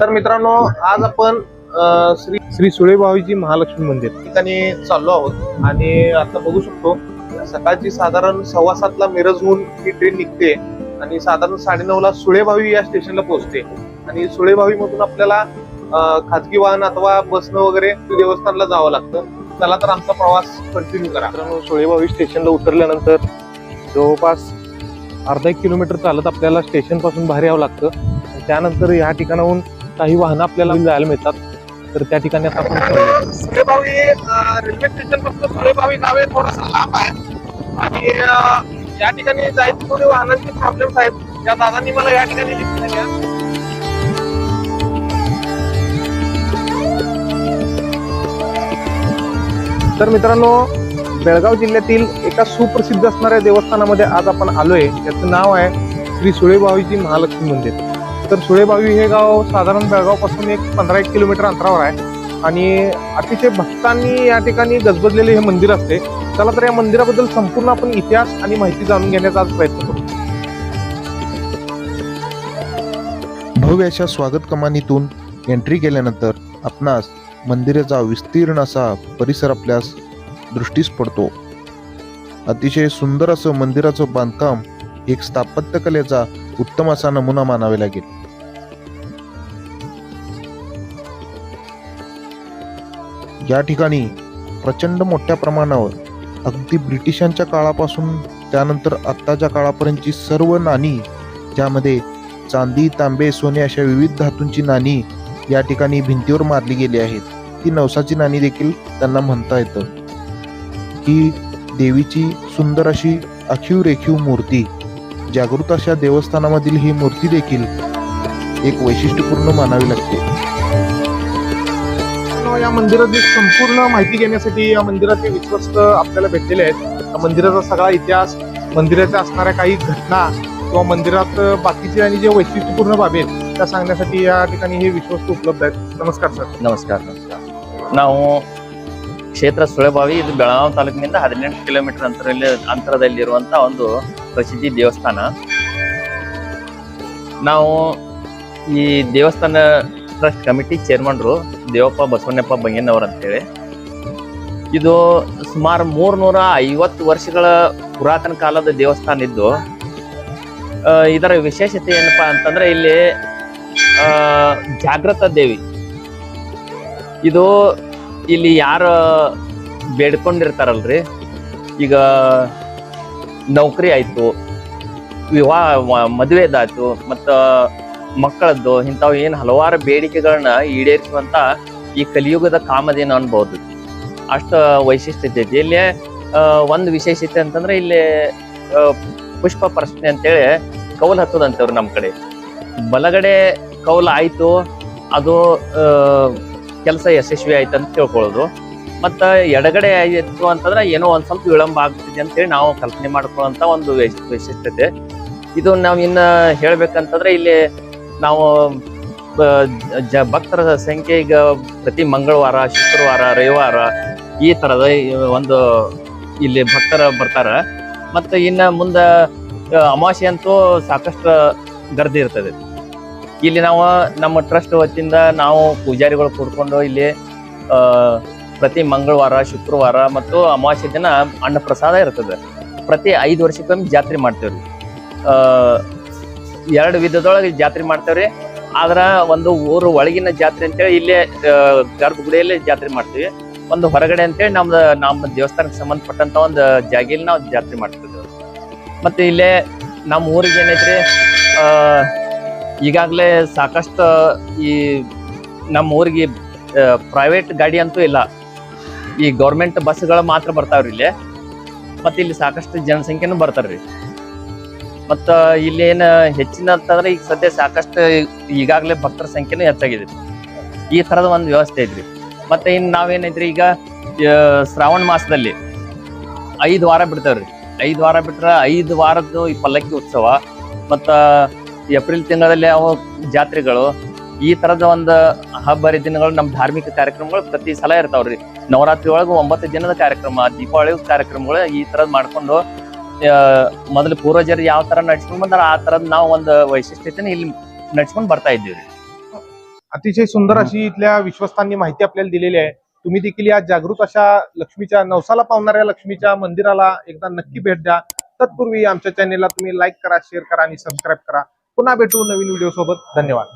तर मित्रांनो, आज आपण श्री श्री सुळेभाऊजी महालक्ष्मी मंदिर ठिकाणी चाललो आहोत आणि आता बघू शकतो सकाळची साधारण 7:15 मिरजहून ही ट्रेन निघते आणि साधारण 9:30 सुळेभावी या स्टेशनला पोहोचते आणि सुळेभावी मधून आपल्याला खाजगी वाहन अथवा बसनं वगैरे देवस्थानला जावं लागतं. चला तर आमचा प्रवास कंटिन्यू करा. मित्रांनो, सुळेभावी स्टेशनला उतरल्यानंतर जवळपास अर्धा 1 किलोमीटर चालत आपल्याला स्टेशन पासून बाहेर यावं लागतं. त्यानंतर या ठिकाणाहून काही वाहनं आपल्याला जायला मिळतात. तर त्या ठिकाणी आता आपण सुळेभावी रेल्वे स्टेशन पासून सुळेभावी गाव हे थोडंसं लांब आहे आणि या ठिकाणी जायची थोडी वाहनांची प्रॉब्लेम्स आहेत. त्या दादांनी मला या ठिकाणी लिफ्ट दिली. तर मित्रांनो, बेळगाव जिल्ह्यातील एका सुप्रसिद्ध असणाऱ्या देवस्थानामध्ये आज आपण आलोय. त्याचं नाव आहे श्री सुळेभाऊजी महालक्ष्मी मंदिर. तर सुळेभावी हे गाव साधारण बेळगाव पासून 15-1 किलोमीटर अंतरावर आहे आणि अतिशय भक्तांनी या ठिकाणी गजबजलेले हे मंदिर असते. चला तर या मंदिराबद्दल संपूर्ण आपण इतिहास आणि माहिती जाणून घेण्याचा आज प्रयत्न करू. भव्य अशा स्वागत कमानीतून एंट्री केल्यानंतर आपणास मंदिराचा विस्तीर्ण असा परिसर आपल्यास दृष्टीस पडतो. अतिशय सुंदर असं मंदिराचं बांधकाम एक स्थापत्यकलेचा उत्तम असा नमुना मानावे लागेल. या ठिकाणी प्रचंड मोठ्या प्रमाणावर अगदी ब्रिटिशांच्या काळापासून त्यानंतर आत्ताच्या काळापर्यंतची सर्व नाणी, ज्यामध्ये चांदी, तांबे, सोने अशा विविध धातूंची नाणी या ठिकाणी भिंतीवर मारली गेली आहेत. ती नवसाची नाणी देखील त्यांना म्हणता येतं. ही देवीची सुंदर अशी आखीव रेखीव मूर्ती, जागृत अशा देवस्थानामधील ही मूर्ती देखील एक वैशिष्ट्यपूर्ण मानावी लागते. या मंदिराची संपूर्ण माहिती घेण्यासाठी या मंदिराचे विश्वस्त आपल्याला भेटलेले आहेत. या मंदिराचा सगळा इतिहास, मंदिराच्या असणाऱ्या काही घटना किंवा मंदिरात बाकीचे आणि जे वैशिष्ट्यपूर्ण बाबी आहेत त्या सांगण्यासाठी या ठिकाणी हे विश्वस्त उपलब्ध आहेत. नमस्कार सर. ನಮಸ್ಕಾರ. ನಾವು ಕ್ಷೇತ್ರ ಸುಳೆಭಾವಿ, ಇದು ಬೆಳಗಾವಿ ತಾಲೂಕಿನಿಂದ 18 ಕಿಲೋಮೀಟರ್ ಅಂತರದಲ್ಲಿರುವಂತಹ ಒಂದು ಪ್ರಸಿದ್ಧಿ ದೇವಸ್ಥಾನ. ನಾವು ಈ ದೇವಸ್ಥಾನ ಟ್ರಸ್ಟ್ ಕಮಿಟಿ ಚೇರ್ಮನ್ರು ದೇವಪ್ಪ ಬಸವಣ್ಣಪ್ಪ ಬಂಗೇನವ್ರು ಅಂತೇಳಿ. ಇದು ಸುಮಾರು 350 ವರ್ಷಗಳ ಪುರಾತನ ಕಾಲದ ದೇವಸ್ಥಾನ ಇದ್ದು, ಇದರ ವಿಶೇಷತೆ ಏನಪ್ಪಾ ಅಂತಂದ್ರೆ ಇಲ್ಲಿ ಜಾಗೃತ ದೇವಿ. ಇದು ಇಲ್ಲಿ ಯಾರು ಬೇಡ್ಕೊಂಡಿರ್ತಾರಲ್ರಿ, ಈಗ ನೌಕರಿ ಆಯ್ತು, ಮದುವೆದಾಯ್ತು, ಮತ್ತ ಮಕ್ಕಳದ್ದು ಇಂಥವು ಏನು ಹಲವಾರು ಬೇಡಿಕೆಗಳನ್ನ ಈಡೇರಿಸುವಂತ ಈ ಕಲಿಯುಗದ ಕಾಮಧೇನು ಅನ್ಬಹುದು. ಅಷ್ಟು ವೈಶಿಷ್ಟ್ಯತೆ ಐತಿ. ಇಲ್ಲಿ ಒಂದು ವಿಶೇಷತೆ ಅಂತಂದ್ರೆ ಇಲ್ಲಿ ಪುಷ್ಪ ಪ್ರಶ್ನೆ ಅಂತೇಳಿ ಕೌಲ್ ಹತ್ತದಂತವ್ರು ನಮ್ಮ ಕಡೆ. ಬಲಗಡೆ ಕೌಲ್ ಆಯ್ತು, ಅದು ಕೆಲಸ ಯಶಸ್ವಿ ಆಯ್ತು ಅಂತ ತಿಳ್ಕೊಳ್ಳೋದು. ಮತ್ತ ಎಡಗಡೆ ಆಯ್ತು ಅಂತಂದ್ರೆ ಏನೋ ಒಂದ್ ಸ್ವಲ್ಪ ವಿಳಂಬ ಆಗ್ತಿದೆ ಅಂತೇಳಿ ನಾವು ಕಲ್ಪನೆ ಮಾಡ್ಕೊಳ್ಳೋಂತ ಒಂದು ವೈಶಿಷ್ಟ್ಯತೆ ಇದು. ನಾವ್ ಇನ್ನ ಹೇಳ್ಬೇಕಂತಂದ್ರೆ ಇಲ್ಲಿ ನಾವು ಭಕ್ತರ ಸಂಖ್ಯೆ ಈಗ ಪ್ರತಿ ಮಂಗಳವಾರ, ಶುಕ್ರವಾರ, ರವಿವಾರ ಈ ತರದ ಒಂದು ಇಲ್ಲಿ ಭಕ್ತರ ಬರ್ತಾರ. ಮತ್ತೆ ಇನ್ನ ಮುಂದ ಅಮಾವಾಸ್ಯೆ ಅಂತೂ ಸಾಕಷ್ಟು ಗರ್ದಿ ಇರ್ತದೆ. ಇಲ್ಲಿ ನಾವು ನಮ್ಮ ಟ್ರಸ್ಟ್ ವತಿಯಿಂದ ನಾವು ಪೂಜಾರಿಗಳು ಕೂಡ್ಕೊಂಡು ಇಲ್ಲಿ ಪ್ರತಿ ಮಂಗಳವಾರ, ಶುಕ್ರವಾರ ಮತ್ತು ಅಮಾವಾಸ್ಯೆ ದಿನ ಅನ್ನ ಪ್ರಸಾದ ಇರ್ತದೆ. ಪ್ರತಿ 5 ವರ್ಷಕ್ಕೊಮ್ಮೆ ಜಾತ್ರೆ ಮಾಡ್ತೇವ್ರಿ. 2 ವಿಧದೊಳಗೆ ಜಾತ್ರೆ ಮಾಡ್ತೇವ್ರಿ. ಆದ್ರ ಒಂದು ಊರು ಒಳಗಿನ ಜಾತ್ರೆ ಅಂತೇಳಿ ಇಲ್ಲೇ ಗರ್ಭಗುಡಿಯಲ್ಲೇ ಜಾತ್ರೆ ಮಾಡ್ತೀವಿ. ಒಂದು ಹೊರಗಡೆ ಅಂತೇಳಿ ನಮ್ಮ ದೇವಸ್ಥಾನಕ್ಕೆ ಸಂಬಂಧಪಟ್ಟಂತ ಒಂದು ಜಾಗಿಯಲ್ಲಿ ನಾವು ಜಾತ್ರೆ ಮಾಡ್ತಿದ್ದೇವೆ. ಮತ್ತೆ ಇಲ್ಲೇ ನಮ್ಮ ಊರಿಗೆ ಏನೈತ್ರಿ, ಈಗಾಗಲೇ ಸಾಕಷ್ಟು ಈ ನಮ್ಮ ಊರಿಗೆ ಪ್ರೈವೇಟ್ ಗಾಡಿ ಅಂತೂ ಇಲ್ಲ, ಈ ಗೌರ್ಮೆಂಟ್ ಬಸ್ಗಳು ಮಾತ್ರ ಬರ್ತಾವ್ರಿ ಇಲ್ಲಿ. ಮತ್ತೆ ಇಲ್ಲಿ ಸಾಕಷ್ಟು ಜನಸಂಖ್ಯೆನೂ ಬರ್ತಾರ್ರಿ. ಮತ್ತ ಇಲ್ಲಿ ಏನು ಹೆಚ್ಚಿನ ಅಂತಂದ್ರೆ ಈಗ ಸದ್ಯ ಸಾಕಷ್ಟು ಈಗಾಗಲೇ ಭಕ್ತರ ಸಂಖ್ಯೆನೂ ಹೆಚ್ಚಾಗಿದೆ. ಈ ತರದ ಒಂದು ವ್ಯವಸ್ಥೆ ಐತ್ರಿ. ಮತ್ತೆ ಇನ್ನು ನಾವೇನೈತ್ರಿ, ಈಗ ಶ್ರಾವಣ ಮಾಸದಲ್ಲಿ 5 ವಾರ ಬಿಡ್ತೇವ್ರಿ. 5 ವಾರ ಬಿಟ್ರೆ 5 ವಾರದ್ದು ಈ ಪಲ್ಲಕ್ಕಿ ಉತ್ಸವ, ಮತ್ತ ಏಪ್ರಿಲ್ ತಿಂಗಳಲ್ಲಿ ಅವು ಜಾತ್ರೆಗಳು, ಈ ತರದ ಒಂದು ಹಬ್ಬ ಹರಿದಿನಗಳು, ನಮ್ಮ ಧಾರ್ಮಿಕ ಕಾರ್ಯಕ್ರಮಗಳು ಪ್ರತಿ ಸಲ ಇರ್ತಾವ್ರಿ. ನವರಾತ್ರಿ ಒಳಗೆ 9 ದಿನದ ಕಾರ್ಯಕ್ರಮ, ದೀಪಾವಳಿ ಕಾರ್ಯಕ್ರಮಗಳು ಈ ತರದ್ ಮಾಡ್ಕೊಂಡು ಮೊದಲು ಪೂರ್ವಜರು ಯಾವ ತರ ನಡ್ಸ್ಕೊಂಡ್ ಬಂದಾರ ಆ ತರದ್ ನಾವು ಒಂದು ವೈಶಿಷ್ಟ್ಯತೆನ ಇಲ್ಲಿ ನಡ್ಸ್ಕೊಂಡ್ ಬರ್ತಾ ಇದ್ದೀವಿ. अतिशय सुंदर अशी इथल्या विश्वस्तांनी माहिती आपल्याला दिलेली आहे. तुम्ही देखील या जागृत अशा लक्ष्मीच्या नवसाला पावणाऱ्या लक्ष्मीच्या मंदिराला एकदा नक्की भेट द्या. तत्पूर्वी आमच्या चॅनेलला तुम्ही लाईक करा, शेअर करा आणि सबस्क्राईब करा. पुन्हा भेटू नवीन व्हिडिओ सोबत. धन्यवाद.